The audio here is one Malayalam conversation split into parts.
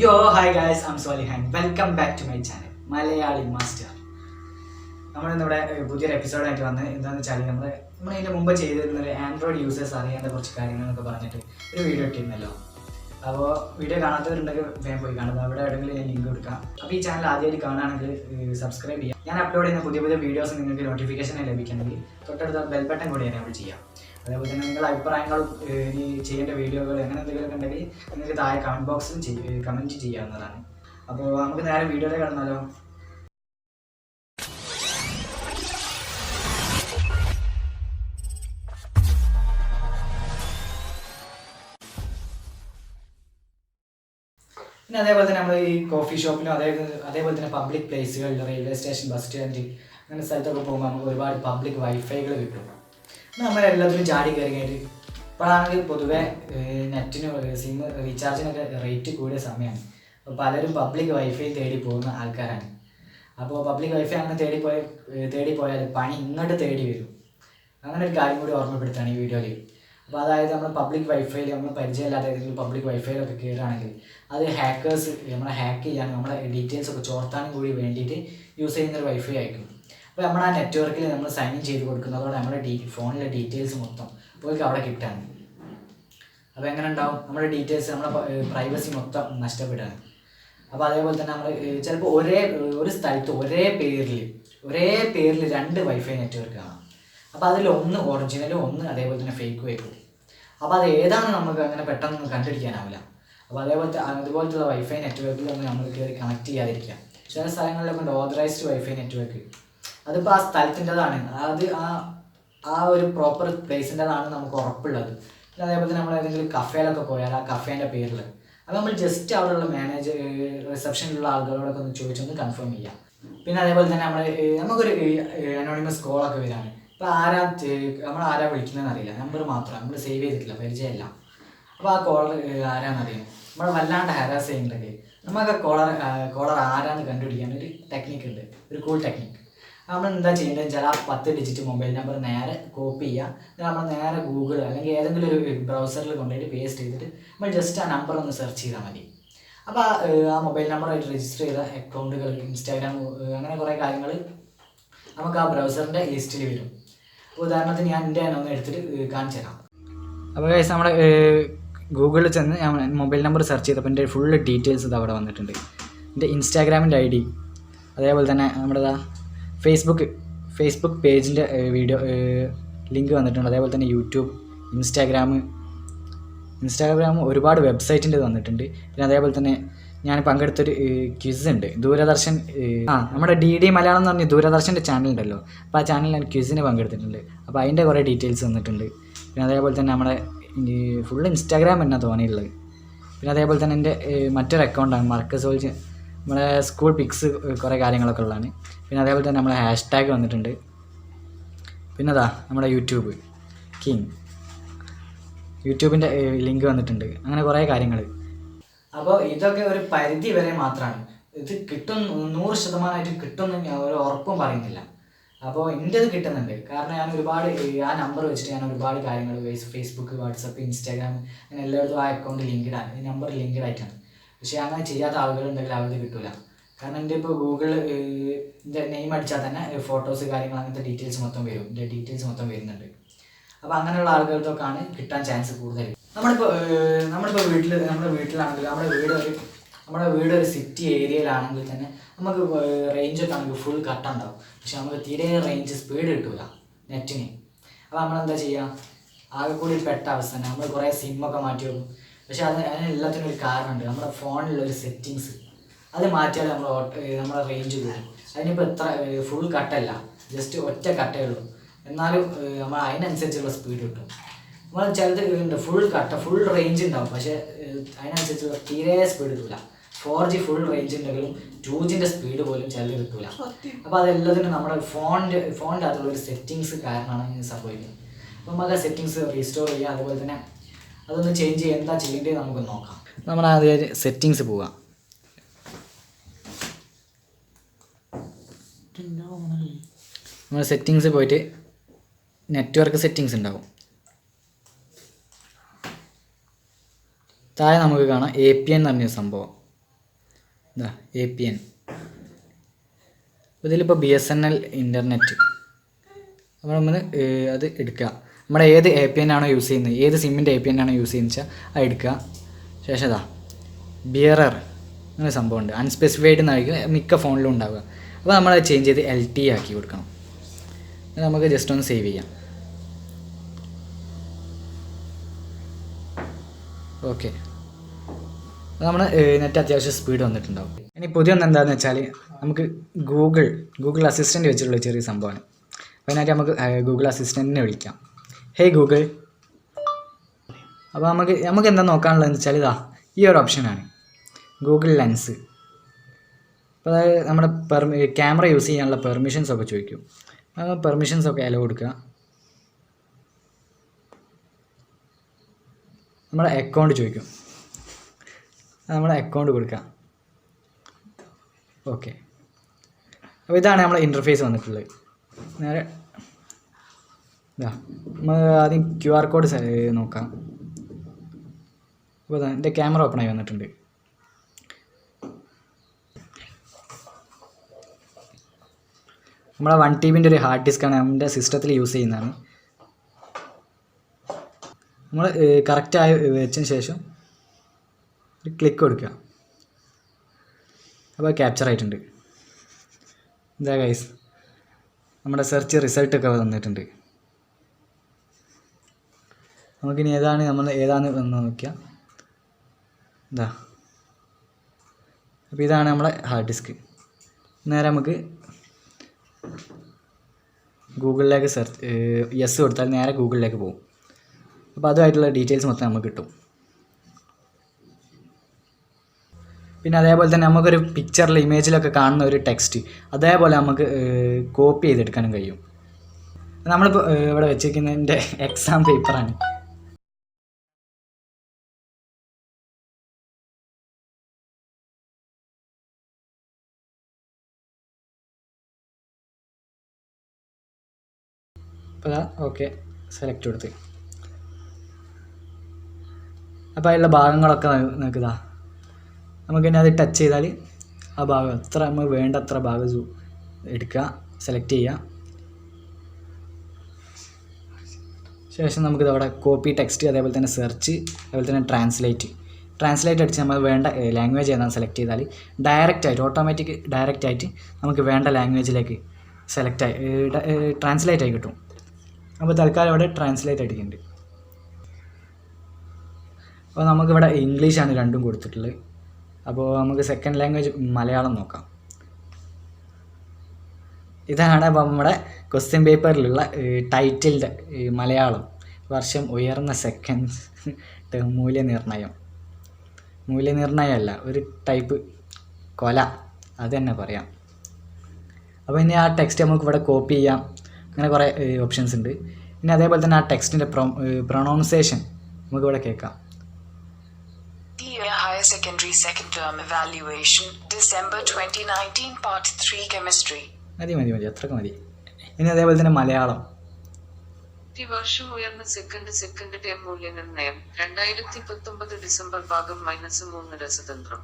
Yo, hi guys, I'm Salihan. Welcome back to my channel, Malayali Master. നമ്മളിന്നിവിടെ പുതിയൊരു എപ്പിസോഡായിട്ട് വന്ന് എന്താണെന്ന് വെച്ചാൽ നമ്മളതിൻ്റെ മുമ്പ് ചെയ്തിരുന്നൊരു ആൻഡ്രോയിഡ് യൂസേഴ്സ് അറിയേണ്ട കുറച്ച് കാര്യങ്ങളൊക്കെ പറഞ്ഞിട്ട് ഒരു വീഡിയോ ഇട്ടിരുന്നല്ലോ. അപ്പോൾ വീഡിയോ കാണാത്തവരുണ്ടെങ്കിൽ വേഗം പോയി കാണുക. അവിടെ എവിടെയെങ്കിലും ഞാൻ ലിങ്ക് കൊടുക്കാം. അപ്പോൾ ഈ ചാനൽ ആദ്യമായിട്ട് കാണുകയാണെങ്കിൽ സബ്സ്ക്രൈബ് ചെയ്യാം. ഞാൻ അപ്ലോഡ് ചെയ്യുന്ന പുതിയ പുതിയ വീഡിയോസ് നിങ്ങൾക്ക് നോട്ടിഫിക്കേഷൻ ലഭിക്കണമെങ്കിൽ തൊട്ടടുത്ത ബെൽ ബട്ടൺ കൂടി എനേബിൾ ചെയ്യാം. അതേപോലെ തന്നെ നിങ്ങളുടെ അഭിപ്രായങ്ങളും ഈ ചെയ്യേണ്ട വീഡിയോകൾ അങ്ങനെ എന്തെങ്കിലുമൊക്കെ ഉണ്ടെങ്കിൽ നിങ്ങൾക്ക് താഴെ കമൻറ്റ് ബോക്സിൽ കമൻറ്റ് ചെയ്യാവുന്നതാണ്. അപ്പോൾ നമുക്ക് നേരെ വീഡിയോയിലേക്ക് കടന്നാലോ. പിന്നെ അതേപോലെ തന്നെ നമ്മൾ ഈ കോഫി ഷോപ്പിലും അതേപോലെ തന്നെ പബ്ലിക് പ്ലേസുകളിൽ റെയിൽവേ സ്റ്റേഷൻ ബസ് സ്റ്റാൻഡ് അങ്ങനെ സ്ഥലത്തൊക്കെ പോകുമ്പോൾ നമുക്ക് ഒരുപാട് പബ്ലിക് വൈഫൈകൾ കിട്ടും. നമ്മളെല്ലാത്തിനും ചാടി കയറി കയറി ഇപ്പോഴാണെങ്കിൽ പൊതുവെ നെറ്റിന് സിം റീചാർജിനൊക്കെ റേറ്റ് കൂടിയ സമയമാണ്. അപ്പോൾ പലരും പബ്ലിക് വൈഫൈ തേടി പോകുന്ന ആൾക്കാരാണ്. അപ്പോൾ പബ്ലിക് വൈഫൈ അങ്ങനെ തേടിപ്പോയാൽ പണി ഇങ്ങോട്ട് തേടി വരും. അങ്ങനെ ഒരു കാര്യം കൂടി ഓർമ്മപ്പെടുത്താണ് ഈ വീഡിയോയിൽ. അപ്പോൾ അതായത് നമ്മൾ പബ്ലിക് വൈഫൈയിൽ നമ്മൾ പരിചയമില്ലാത്ത ഏതെങ്കിലും പബ്ലിക് വൈഫൈയിലൊക്കെ കയറുകയാണെങ്കിൽ അത് ഹാക്കേഴ്സ് നമ്മളെ ഹാക്ക് ചെയ്യാനും നമ്മളെ ഡീറ്റെയിൽസൊക്കെ ചോർത്താനും കൂടി വേണ്ടിയിട്ട് യൂസ് ചെയ്യുന്നൊരു വൈഫൈ ആയിരിക്കും. അപ്പോൾ നമ്മൾ ആ നെറ്റ്വർക്കിൽ നമ്മൾ സൈൻ ഇൻ ചെയ്ത് കൊടുക്കുന്നതോടെ നമ്മുടെ ഫോണിലെ ഡീറ്റെയിൽസ് മൊത്തം പോയി അവിടെ കിട്ടാണ്. അപ്പോൾ എങ്ങനെ ഉണ്ടാവും, നമ്മുടെ ഡീറ്റെയിൽസ് നമ്മുടെ പ്രൈവസി മൊത്തം നഷ്ടപ്പെടാണ്. അപ്പോൾ അതേപോലെ തന്നെ നമ്മൾ ചിലപ്പോൾ ഒരു സ്ഥലത്ത് ഒരേ പേരിൽ 2 വൈഫൈ നെറ്റ്വർക്ക് കാണാം. അപ്പോൾ അതിലൊന്ന് ഒറിജിനലും ഒന്ന് അതേപോലെ തന്നെ ഫേക്ക് വയ്ക്കും. അപ്പോൾ അത് ഏതാണ് നമുക്ക് അങ്ങനെ പെട്ടെന്ന് കണ്ടുപിടിക്കാനാവില്ല. അപ്പോൾ അതുപോലത്തുള്ള വൈഫൈ നെറ്റ്വർക്കിലൊന്നും നമ്മൾ കയറി കണക്ട് ചെയ്യാതിരിക്കുക. ചില സ്ഥലങ്ങളിലൊക്കെ ഉണ്ട് ഓതറൈസ്ഡ് വൈഫൈ നെറ്റ്വർക്ക്. അതിപ്പോൾ ആ സ്ഥലത്തിൻ്റെതാണ്, അത് ആ ഒരു പ്രോപ്പർ പ്ലേസിൻ്റെതാണ് നമുക്ക് ഉറപ്പുള്ളത്. പിന്നെ അതേപോലെ തന്നെ നമ്മൾ ഏതെങ്കിലും കഫേയിലൊക്കെ പോയാൽ ആ കഫേൻ്റെ പേരിൽ അത് നമ്മൾ ജസ്റ്റ് അവിടെയുള്ള റിസപ്ഷനിലുള്ള ആളുകളോടൊക്കെ ഒന്ന് ചോദിച്ചൊന്ന് കൺഫേം ചെയ്യാം. പിന്നെ അതേപോലെ തന്നെ നമുക്കൊരു അനോണിമസ് കോളൊക്കെ വരികയാണ്. ഇപ്പോൾ ആരാ വിളിക്കുന്നതെന്ന് അറിയില്ല, നമ്പർ മാത്രം നമ്മൾ സേവ് ചെയ്തിട്ടില്ല, പരിചയമില്ല. അപ്പോൾ ആ കോളർ ആരാന്നറിയാം, നമ്മൾ വല്ലാണ്ട് ഹാരാസ് ചെയ്യുന്നുണ്ടെങ്കിൽ നമുക്ക് ആ കോളർ ആരാന്ന് കണ്ടുപിടിക്കാൻ ഒരു ടെക്നിക്ക് ഉണ്ട്, ഒരു കൂൾ ടെക്നിക്ക്. നമ്മൾ എന്താ ചെയ്യേണ്ടതെന്ന് വെച്ചാൽ ആ 10 ഡിജിറ്റ് മൊബൈൽ നമ്പർ നേരെ കോപ്പി ചെയ്യുക. നമ്മൾ നേരെ ഗൂഗിൾ അല്ലെങ്കിൽ ഏതെങ്കിലും ഒരു ബ്രൗസറിൽ കൊണ്ടുപോയിട്ട് പേസ്റ്റ് ചെയ്തിട്ട് നമ്മൾ ജസ്റ്റ് ആ നമ്പർ ഒന്ന് സെർച്ച് ചെയ്താൽ മതി. അപ്പോൾ ആ മൊബൈൽ നമ്പറായിട്ട് രജിസ്റ്റർ ചെയ്ത അക്കൗണ്ടുകൾ, ഇൻസ്റ്റാഗ്രാം അങ്ങനെ കുറേ കാര്യങ്ങൾ നമുക്ക് ആ ബ്രൗസറിൻ്റെ ലിസ്റ്റിൽ വരും. ഉദാഹരണത്തിന് ഞാൻ എൻ്റെ ഒന്ന് എടുത്തിട്ട് കാണിച്ചു തരാം. അപ്പോൾ ഗൈസ് നമ്മുടെ ഗൂഗിളിൽ ചെന്ന് ഞാൻ മൊബൈൽ നമ്പർ സെർച്ച് ചെയ്തപ്പോൾ എൻ്റെ ഫുൾ ഡീറ്റെയിൽസ് ഇത് അവിടെ വന്നിട്ടുണ്ട്. എൻ്റെ ഇൻസ്റ്റാഗ്രാമിൻ്റെ ID, അതേപോലെ തന്നെ നമ്മുടെ ഫേസ്ബുക്ക് പേജിൻ്റെ വീഡിയോ ലിങ്ക് വന്നിട്ടുണ്ട്. അതേപോലെ തന്നെ യൂട്യൂബ്, ഇൻസ്റ്റാഗ്രാം ഒരുപാട് വെബ്സൈറ്റിൻ്റെ വന്നിട്ടുണ്ട്. പിന്നെ അതേപോലെ തന്നെ ഞാൻ പങ്കെടുത്തൊരു ക്വിസ് ഉണ്ട്, ദൂരദർശൻ നമ്മുടെ DD മലയാളം എന്ന് പറഞ്ഞ ദൂരദർശൻ്റെ ചാനൽ ഉണ്ടല്ലോ. അപ്പോൾ ആ ചാനലിൽ ഞാൻ ക്വിസിന് പങ്കെടുത്തിട്ടുണ്ട്. അപ്പോൾ അതിൻ്റെ കുറേ ഡീറ്റെയിൽസ് വന്നിട്ടുണ്ട്. പിന്നെ അതേപോലെ തന്നെ നമ്മുടെ ഫുൾ ഇൻസ്റ്റാഗ്രാം എന്നാണ് തോന്നിയിട്ടുള്ളത്. പിന്നെ അതേപോലെ തന്നെ എൻ്റെ മറ്റൊരു അക്കൗണ്ടാണ് മർക്കസോൾജ്, നമ്മുടെ സ്കൂൾ പിക്സ് കുറേ കാര്യങ്ങളൊക്കെ ഉള്ളതാണ്. പിന്നെ അതേപോലെ തന്നെ നമ്മളെ #ടാഗ് വന്നിട്ടുണ്ട്. പിന്നെ നമ്മുടെ യൂട്യൂബിൻ്റെ ലിങ്ക് വന്നിട്ടുണ്ട്. അങ്ങനെ കുറേ കാര്യങ്ങൾ. അപ്പോൾ ഇതൊക്കെ ഒരു പരിധി വരെ മാത്രമാണ്. ഇത് കിട്ടും 100% കിട്ടുമെന്ന് ഞാൻ ഒരു ഉറപ്പും പറയുന്നില്ല. അപ്പോൾ എൻ്റെത് കിട്ടുന്നുണ്ട്, കാരണം ഞാൻ ഒരുപാട് ആ നമ്പർ വെച്ചിട്ട് ഞാൻ ഒരുപാട് കാര്യങ്ങൾ ഫേസ്ബുക്ക്, വാട്സപ്പ്, ഇൻസ്റ്റാഗ്രാം അങ്ങനെ എല്ലായിടത്തും ആ അക്കൗണ്ട് ലിങ്ക്ഡാണ്, ഈ നമ്പർ ലിങ്ക്ഡായിട്ടാണ്. പക്ഷേ അങ്ങനെ ചെയ്യാത്ത ആളുകളുണ്ടെങ്കിൽ അവർക്ക് കിട്ടില്ല. കാരണം എൻ്റെ ഇപ്പോൾ ഗൂഗിളിൻ്റെ നെയിം അടിച്ചാൽ തന്നെ ഫോട്ടോസ് കാര്യങ്ങൾ അങ്ങനത്തെ ഡീറ്റെയിൽസ് മൊത്തം വരും, എൻ്റെ ഡീറ്റെയിൽസ് മൊത്തം വരുന്നുണ്ട്. അപ്പോൾ അങ്ങനെയുള്ള ആളുകൾക്കൊക്കെയാണ് കിട്ടാൻ ചാൻസ് കൂടുതൽ. നമ്മളിപ്പോൾ വീട്ടിലാണെങ്കിൽ നമ്മുടെ വീട് ഒരു സിറ്റി ഏരിയയിലാണെങ്കിൽ തന്നെ നമുക്ക് റേഞ്ചൊക്കെ ആണെങ്കിൽ ഫുൾ കട്ടുണ്ടാവും. പക്ഷെ നമുക്ക് തീരെ സ്പീഡ് കിട്ടില്ല നെറ്റിന്. അപ്പോൾ നമ്മളെന്താ ചെയ്യുക, ആകെ കൂടി പെട്ട അവസ്ഥ തന്നെ. നമ്മൾ കുറേ സിമ്മൊക്കെ മാറ്റി വെക്കും. പക്ഷെ അതിനെല്ലാത്തിനും ഒരു കാരണമുണ്ട്, നമ്മുടെ ഫോണിലുള്ളൊരു സെറ്റിങ്സ് അത് മാറ്റിയാൽ നമ്മുടെ റേഞ്ച് കൂടും. അതിനിപ്പോൾ ഫുൾ കട്ടല്ല, ജസ്റ്റ് ഒറ്റ കട്ടേ ഉള്ളൂ, എന്നാലും നമ്മൾ അതിനനുസരിച്ചുള്ള സ്പീഡ് കിട്ടും. നമ്മൾ ചിലത് ഉണ്ട് ഫുൾ റേഞ്ച് ഉണ്ടാവും, പക്ഷേ അതിനനുസരിച്ചുള്ള തീരെ സ്പീഡ് കിട്ടില്ല. 4G ഫുൾ റേഞ്ച് ഉണ്ടെങ്കിലും 2Gൻ്റെ സ്പീഡ് പോലും ചിലത് കിട്ടില്ല. അപ്പോൾ അതെല്ലാത്തിനും നമ്മുടെ ഫോണിൻ്റെ അകത്തുള്ളൊരു സെറ്റിങ്സ് കാരണമാണ് ഇങ്ങനെ സംഭവിക്കുന്നത്. അപ്പോൾ നമുക്ക് ആ സെറ്റിങ്സ് റീസ്റ്റോർ ചെയ്യുക, അതുപോലെ തന്നെ അതൊന്ന് ചേഞ്ച് ചെയ്യുക. എന്താ ചെയ്യേണ്ടത് നമുക്ക് നോക്കാം. നമ്മൾ ആദ്യം സെറ്റിങ്സ് പോവാം. നമ്മൾ സെറ്റിങ്സ് പോയിട്ട് നെറ്റ്വർക്ക് സെറ്റിങ്സ് ഉണ്ടാവും. താഴെ നമുക്ക് കാണാം APN എന്ന് പറഞ്ഞൊരു സംഭവം. ഇതാ APN. ഇതിലിപ്പോൾ BSNL ഇൻ്റർനെറ്റ്. അപ്പോൾ നമ്മൾ അത് എടുക്കുക. നമ്മുടെ ഏത് APN ആണോ യൂസ് ചെയ്യുന്നത്, ഏത് സിമ്മിൻ്റെ APN ആണോ യൂസ് ചെയ്യുന്നത് വെച്ചാൽ അത് എടുക്കുക. ശേഷം ഇതാ ബിയറർ അങ്ങനെ സംഭവമുണ്ട്. അൺസ്പെസിഫൈഡ് എന്നായിരിക്കും മിക്ക ഫോണിലും ഉണ്ടാവുക. അപ്പോൾ നമ്മളത് ചേഞ്ച് ചെയ്ത് LTE ആക്കി കൊടുക്കണം. നമുക്ക് ജസ്റ്റ് ഒന്ന് സേവ് ചെയ്യാം. ഓക്കെ, നമ്മൾ നെറ്റ് അത്യാവശ്യം സ്പീഡ് വന്നിട്ടുണ്ടാവും. ഇനി പുതിയൊന്ന് എന്താണെന്ന് വെച്ചാൽ നമുക്ക് ഗൂഗിൾ അസിസ്റ്റൻറ്റ് വെച്ചിട്ടുള്ള ചെറിയ സംഭവമാണ്. അപ്പോൾ അതിനായിട്ട് നമുക്ക് ഗൂഗിൾ അസിസ്റ്റൻറ്റിനെ വിളിക്കാം. Hey Google. അപ്പോൾ നമുക്ക് എന്താ നോക്കാനുള്ളതെന്ന് വെച്ചാൽ ഇതാ ഈ ഒരു ഓപ്ഷനാണ് ഗൂഗിൾ ലെൻസ്. അപ്പോൾ അതായത് നമ്മുടെ ക്യാമറ യൂസ് ചെയ്യാനുള്ള പെർമിഷൻസൊക്കെ ചോദിക്കും. പെർമിഷൻസൊക്കെ അലോ കൊടുക്കുക. നമ്മുടെ അക്കൗണ്ട് ചോദിക്കും, നമ്മുടെ അക്കൗണ്ട് കൊടുക്കുക. ഓക്കെ, അപ്പോൾ ഇതാണ് നമ്മളെ ഇൻ്റർഫേസ് വന്നിട്ടുള്ളത്. നേരെ ഇതാ നമ്മൾ ആദ്യം QR കോഡ് നോക്കാം. അപ്പോൾ ഇതാ എൻ്റെ ക്യാമറ ഓപ്പണായി വന്നിട്ടുണ്ട്. നമ്മളെ 1 TB ഒരു ഹാർഡ് ഡിസ്ക്കാണ് നമ്മുടെ സിസ്റ്റത്തിൽ യൂസ് ചെയ്യുന്നതാണ്. നമ്മൾ കറക്റ്റായി വെച്ചതിന് ശേഷം ഒരു ക്ലിക്ക് കൊടുക്കുക. അപ്പോൾ ക്യാപ്ചർ ആയിട്ടുണ്ട്. ഇതാ ഗൈസ് നമ്മുടെ സെർച്ച് റിസൾട്ടൊക്കെ വന്നിട്ടുണ്ട്. നമുക്കിനി ഏതാണ് എന്ന് നോക്കിയാൽ ഇതാ. അപ്പോൾ ഇതാണ് നമ്മളെ ഹാർഡ് ഡിസ്ക്. നേരെ നമുക്ക് ഗൂഗിളിലേക്ക് യെസ് കൊടുത്താൽ നേരെ ഗൂഗിളിലേക്ക് പോകും. അപ്പോൾ അതുമായിട്ടുള്ള ഡീറ്റെയിൽസ് മൊത്തം നമുക്ക് കിട്ടും. പിന്നെ അതേപോലെ തന്നെ നമുക്കൊരു പിക്ചറിൽ ഇമേജിലൊക്കെ കാണുന്ന ഒരു ടെക്സ്റ്റ് അതേപോലെ നമുക്ക് കോപ്പി ചെയ്തെടുക്കാനും കഴിയും. നമ്മളിപ്പോൾ ഇവിടെ വെച്ചിരിക്കുന്നതിൻ്റെ എക്സാം പേപ്പറാണ്. അപ്പോൾ ഓക്കെ സെലക്ട് കൊടുത്ത് അപ്പോൾ അതിലുള്ള ഭാഗങ്ങളൊക്കെ നോക്കുക. നമുക്കിനി അത് ടച്ച് ചെയ്താൽ ആ ഭാഗം നമുക്ക് വേണ്ടത്ര ഭാഗം എടുക്കുക, സെലക്ട് ചെയ്യുക. ശേഷം നമുക്കിത് അവിടെ കോപ്പി ടെക്സ്റ്റ്, അതേപോലെ തന്നെ സെർച്ച്, അതേപോലെ തന്നെ ട്രാൻസ്ലേറ്റ് അടിച്ച് നമ്മൾ വേണ്ട ലാംഗ്വേജ് ഏതാണ് സെലക്ട് ചെയ്താൽ ഓട്ടോമാറ്റിക് ഡയറക്റ്റായിട്ട് നമുക്ക് വേണ്ട ലാംഗ്വേജിലേക്ക് ട്രാൻസ്ലേറ്റ് ആയി കിട്ടും. അപ്പോൾ തൽക്കാലം ഇവിടെ ട്രാൻസ്ലേറ്റ് അടിക്കുന്നുണ്ട്. അപ്പോൾ നമുക്കിവിടെ ഇംഗ്ലീഷാണ് രണ്ടും കൊടുത്തിട്ടുള്ളത്. അപ്പോൾ നമുക്ക് സെക്കൻഡ് ലാംഗ്വേജ് മലയാളം നോക്കാം. ഇതാണ് അപ്പോൾ നമ്മുടെ ക്വസ്റ്റ്യൻ പേപ്പറിലുള്ള ടൈറ്റിൽഡ് മലയാളം വർഷം ഉയർന്ന സെക്കൻഡ് മൂല്യനിർണ്ണയമല്ല, ഒരു ടൈപ്പ് കൊല, അത് തന്നെ പറയാം. അപ്പോൾ ഇനി ആ ടെക്സ്റ്റ് നമുക്ക് ഇവിടെ കോപ്പി ചെയ്യാം. അങ്ങനെ കുറേ ഓപ്ഷൻസ് ഉണ്ട്. പിന്നെ അതേപോലെ തന്നെ ആ ടെക്സ്റ്റിൻ്റെ പ്രൊണൗൺസിയേഷൻ നമുക്കിവിടെ കേൾക്കാം. Higher Secondary Second Term Evaluation, December 2019, Part 3 Chemistry. മതി അത്രക്ക് മതി. ഇനി അതേപോലെ തന്നെ മലയാളം. ഈ വർഷം ഉയർന്ന സെക്കൻഡ് ടേം മൂല്യനിർണ്ണയം 2019 ഡിസംബർ ഭാഗം -3 രസതന്ത്രം.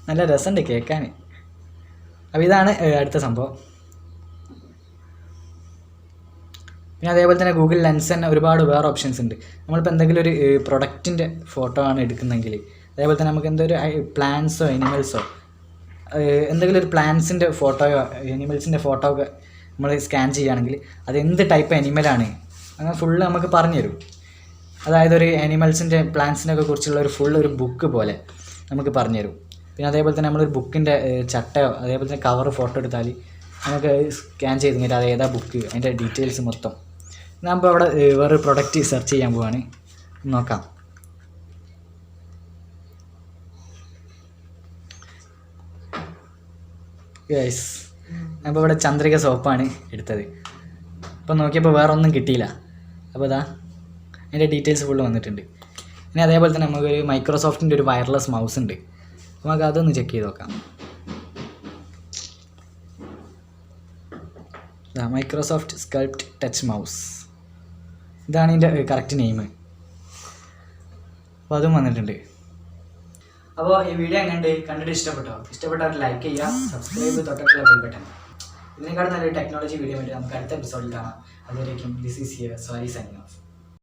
നല്ല രസമുണ്ട് കേൾക്കാൻ. അപ്പോൾ ഇതാണ് അടുത്ത സംഭവം. പിന്നെ അതേപോലെ തന്നെ ഗൂഗിൾ ലെൻസ് തന്നെ ഒരുപാട് വേറെ ഓപ്ഷൻസ് ഉണ്ട്. നമ്മളിപ്പോൾ എന്തെങ്കിലും ഒരു പ്രൊഡക്റ്റിൻ്റെ ഫോട്ടോ ആണ് എടുക്കുന്നെങ്കിൽ, അതേപോലെ തന്നെ നമുക്ക് എന്തൊരു പ്ലാന്റ്സോ അനിമൽസോ എന്തെങ്കിലും ഒരു പ്ലാന്റ്സിൻ്റെ ഫോട്ടോയോ അനിമൽസിൻ്റെ ഫോട്ടോ ഒക്കെ നമ്മൾ സ്കാൻ ചെയ്യുകയാണെങ്കിൽ അത് എന്ത് ടൈപ്പ് അനിമലാണ് അങ്ങനെ ഫുള്ള് നമുക്ക് പറഞ്ഞു തരും. അതായത് ഒരു അനിമൽസിൻ്റെ പ്ലാന്റ്സിനൊക്കെ കുറിച്ചുള്ള ഒരു ബുക്ക് പോലെ നമുക്ക് പറഞ്ഞു തരും. പിന്നെ അതേപോലെ തന്നെ നമ്മളൊരു ബുക്കിൻ്റെ ചട്ടയോ അതേപോലെ തന്നെ കവർ ഫോട്ടോ എടുത്താൽ നമുക്ക് സ്കാൻ ചെയ്ത് കഴിഞ്ഞാൽ അത് ഏതാ ബുക്ക്, അതിൻ്റെ ഡീറ്റെയിൽസ് മൊത്തം. ഞാനിപ്പോൾ അവിടെ വേറൊരു പ്രൊഡക്റ്റ് സെർച്ച് ചെയ്യാൻ പോവാണ്, നോക്കാം. ഗൈസ് അപ്പോൾ ഇവിടെ ചന്ദ്രിക സോപ്പാണ് എടുത്തത്. അപ്പോൾ നോക്കിയപ്പോൾ വേറെ ഒന്നും കിട്ടിയില്ല. അപ്പോൾ ഇതാ അതിൻ്റെ ഡീറ്റെയിൽസ് ഫുള്ള് വന്നിട്ടുണ്ട്. പിന്നെ അതേപോലെ തന്നെ നമുക്കൊരു മൈക്രോസോഫ്റ്റിൻ്റെ ഒരു വയർലെസ് മൗസ് ഉണ്ട്. നമുക്ക് അതൊന്ന് ചെക്ക് ചെയ്ത് നോക്കാം. മൈക്രോസോഫ്റ്റ് സ്കൾപ്റ്റ് ടച്ച് മൗസ്, ഇതാണ് ഇതിൻ്റെ കറക്റ്റ് നെയിം. അപ്പോൾ അതും വന്നിട്ടുണ്ട്. അപ്പോൾ ഈ വീഡിയോ എങ്ങനെ കണ്ടിട്ട് ഇഷ്ടപ്പെട്ടവർ ലൈക്ക് ചെയ്യുക, സബ്സ്ക്രൈബ്, തൊട്ടടുത്തുള്ള ബെൽ ബട്ടൺ. ഇതിനേക്കാളും നല്ലൊരു ടെക്നോളജി വീഡിയോ വേണ്ടി നമുക്ക് അടുത്ത എപ്പിസോഡിൽ കാണാം. അതുവരേക്കും this is here sorry signing off.